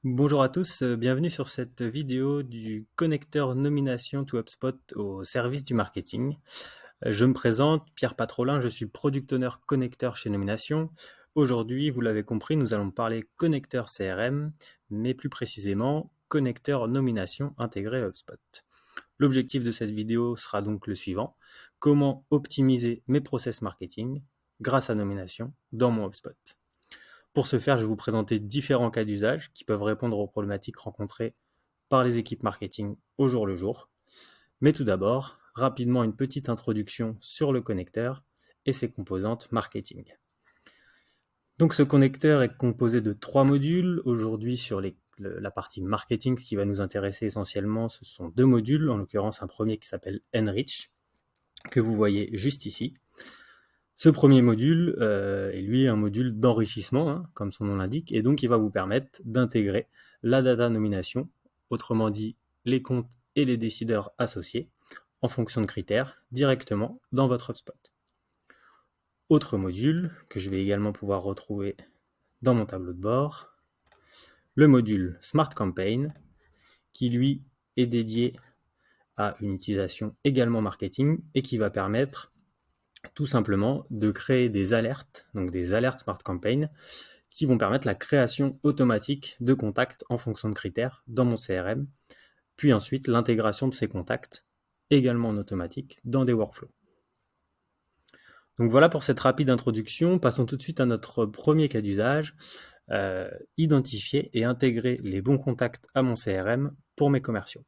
Bonjour à tous, bienvenue sur cette vidéo du connecteur nomination to HubSpot au service du marketing. Je me présente, Pierre Patrolin, je suis Product Owner connecteur chez Nomination. Aujourd'hui, vous l'avez compris, nous allons parler connecteur CRM, mais plus précisément connecteur nomination intégré à HubSpot. L'objectif de cette vidéo sera donc le suivant: comment optimiser mes process marketing grâce à Nomination dans mon HubSpot. Pour ce faire, je vais vous présenter différents cas d'usage qui peuvent répondre aux problématiques rencontrées par les équipes marketing au jour le jour. Mais tout d'abord, rapidement une petite introduction sur le connecteur et ses composantes marketing. Donc ce connecteur est composé de 3 modules. Aujourd'hui, sur la partie marketing, ce qui va nous intéresser essentiellement, ce sont 2 modules, en l'occurrence un premier qui s'appelle Enrich, que vous voyez juste ici. Ce premier module est lui un module d'enrichissement, comme son nom l'indique, et donc il va vous permettre d'intégrer la data nomination, autrement dit les comptes et les décideurs associés, en fonction de critères, directement dans votre HubSpot. Autre module que je vais également pouvoir retrouver dans mon tableau de bord, le module Smart Campaign, qui lui est dédié à une utilisation également marketing et qui va permettre tout simplement de créer des alertes, donc des alertes Smart Campaign, qui vont permettre la création automatique de contacts en fonction de critères dans mon CRM, puis ensuite l'intégration de ces contacts également en automatique dans des workflows. Donc voilà pour cette rapide introduction. Passons tout de suite à notre premier cas d'usage, identifier et intégrer les bons contacts à mon CRM pour mes commerciaux.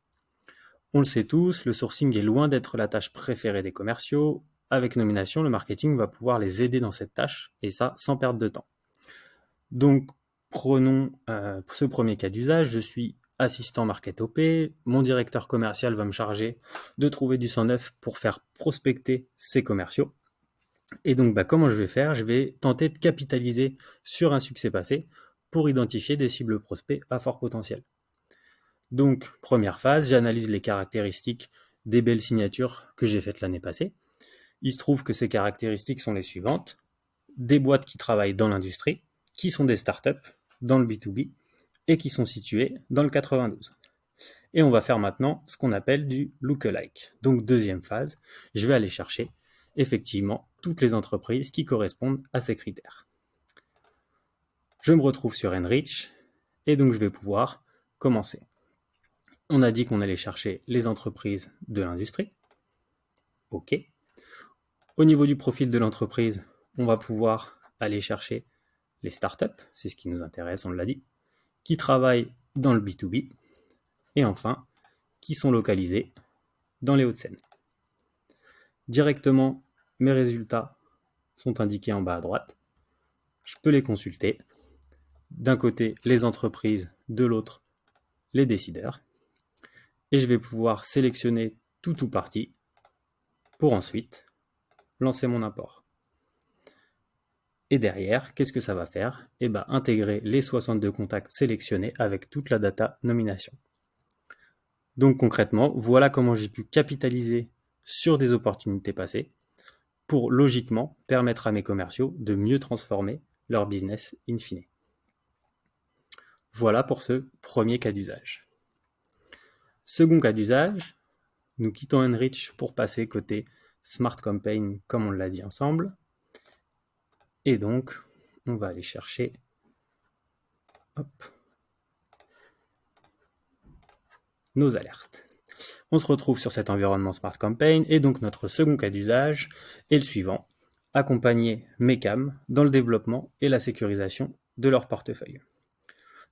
On le sait tous, le sourcing est loin d'être la tâche préférée des commerciaux. Avec Nomination, le marketing va pouvoir les aider dans cette tâche, et ça sans perdre de temps. Donc prenons ce premier cas d'usage. Je suis assistant Market OP, mon directeur commercial va me charger de trouver du sang neuf pour faire prospecter ses commerciaux. Et donc comment je vais faire? Je vais tenter de capitaliser sur un succès passé pour identifier des cibles prospects à fort potentiel. Donc première phase, j'analyse les caractéristiques des belles signatures que j'ai faites l'année passée. Il se trouve que ces caractéristiques sont les suivantes: des boîtes qui travaillent dans l'industrie, qui sont des startups dans le B2B et qui sont situées dans le 92. Et on va faire maintenant ce qu'on appelle du lookalike. Donc deuxième phase, je vais aller chercher effectivement toutes les entreprises qui correspondent à ces critères. Je me retrouve sur Enrich et donc je vais pouvoir commencer. On a dit qu'on allait chercher les entreprises de l'industrie. OK. Au niveau du profil de l'entreprise, on va pouvoir aller chercher les startups, c'est ce qui nous intéresse, on l'a dit, qui travaillent dans le B2B, et enfin, qui sont localisés dans les Hauts-de-Seine. Directement, mes résultats sont indiqués en bas à droite. Je peux les consulter. D'un côté, les entreprises, de l'autre, les décideurs. Et je vais pouvoir sélectionner tout ou partie pour ensuite lancer mon import. Et derrière, qu'est-ce que ça va faire? Intégrer les 62 contacts sélectionnés avec toute la data nomination. Donc concrètement, voilà comment j'ai pu capitaliser sur des opportunités passées pour logiquement permettre à mes commerciaux de mieux transformer leur business in fine. Voilà pour ce premier cas d'usage. Second cas d'usage, nous quittons Enrich pour passer côté Smart Campaign comme on l'a dit ensemble. Et donc, on va aller chercher nos alertes. On se retrouve sur cet environnement Smart Campaign et donc notre second cas d'usage est le suivant: accompagner mes CAM dans le développement et la sécurisation de leur portefeuille.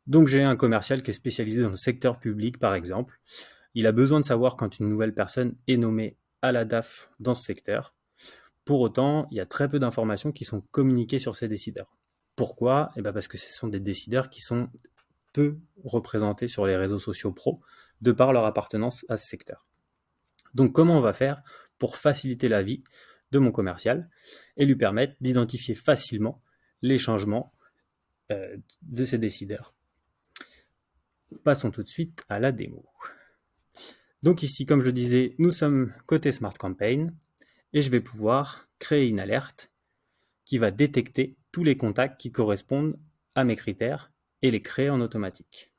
Donc j'ai un commercial qui est spécialisé dans le secteur public par exemple. Il a besoin de savoir quand une nouvelle personne est nommée à la DAF dans ce secteur. Pour autant, il y a très peu d'informations qui sont communiquées sur ces décideurs. Pourquoi? Parce que ce sont des décideurs qui sont peu représentés sur les réseaux sociaux pro, de par leur appartenance à ce secteur. Donc comment on va faire pour faciliter la vie de mon commercial et lui permettre d'identifier facilement les changements de ces décideurs? Passons tout de suite à la démo. Donc ici, comme je disais, nous sommes côté Smart Campaign et je vais pouvoir créer une alerte qui va détecter tous les contacts qui correspondent à mes critères et les créer en automatique.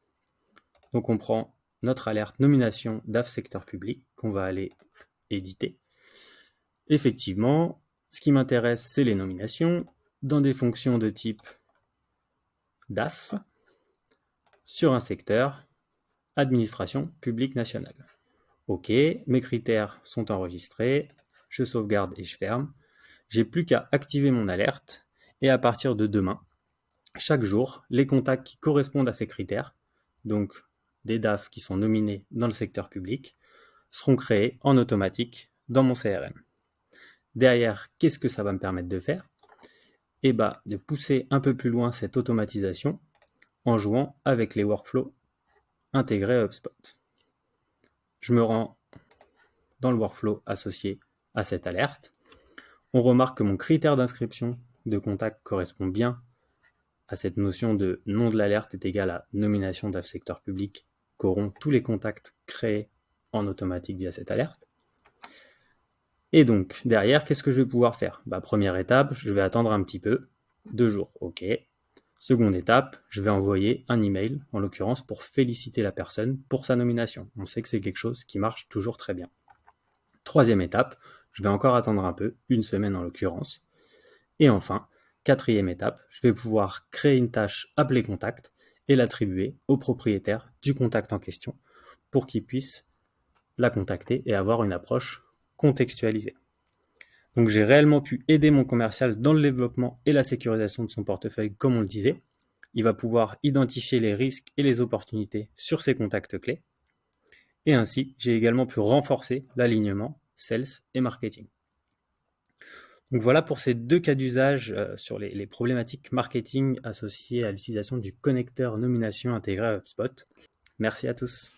Donc on prend notre alerte nomination DAF secteur public qu'on va aller éditer. Effectivement, ce qui m'intéresse, c'est les nominations dans des fonctions de type DAF sur un secteur administration publique nationale. OK, mes critères sont enregistrés, je sauvegarde et je ferme. J'ai plus qu'à activer mon alerte et à partir de demain, chaque jour, les contacts qui correspondent à ces critères, donc des DAF qui sont nominés dans le secteur public, seront créés en automatique dans mon CRM. Derrière, qu'est-ce que ça va me permettre de faire? Eh bien, de pousser un peu plus loin cette automatisation en jouant avec les workflows intégrés à HubSpot. Je me rends dans le workflow associé à cette alerte. On remarque que mon critère d'inscription de contact correspond bien à cette notion de nom de l'alerte est égal à nomination DAF secteur public qu'auront tous les contacts créés en automatique via cette alerte. Et donc, derrière, qu'est-ce que je vais pouvoir faire? Première étape, je vais attendre un petit peu, 2 jours, OK. Seconde étape, je vais envoyer un email, en l'occurrence, pour féliciter la personne pour sa nomination. On sait que c'est quelque chose qui marche toujours très bien. Troisième étape, je vais encore attendre un peu, 1 semaine en l'occurrence. Et enfin, quatrième étape, je vais pouvoir créer une tâche appelée contact et l'attribuer au propriétaire du contact en question pour qu'il puisse la contacter et avoir une approche contextualisée. Donc j'ai réellement pu aider mon commercial dans le développement et la sécurisation de son portefeuille, comme on le disait. Il va pouvoir identifier les risques et les opportunités sur ses contacts clés. Et ainsi, j'ai également pu renforcer l'alignement sales et marketing. Donc voilà pour ces 2 cas d'usage sur les problématiques marketing associées à l'utilisation du connecteur nomination intégré à HubSpot. Merci à tous.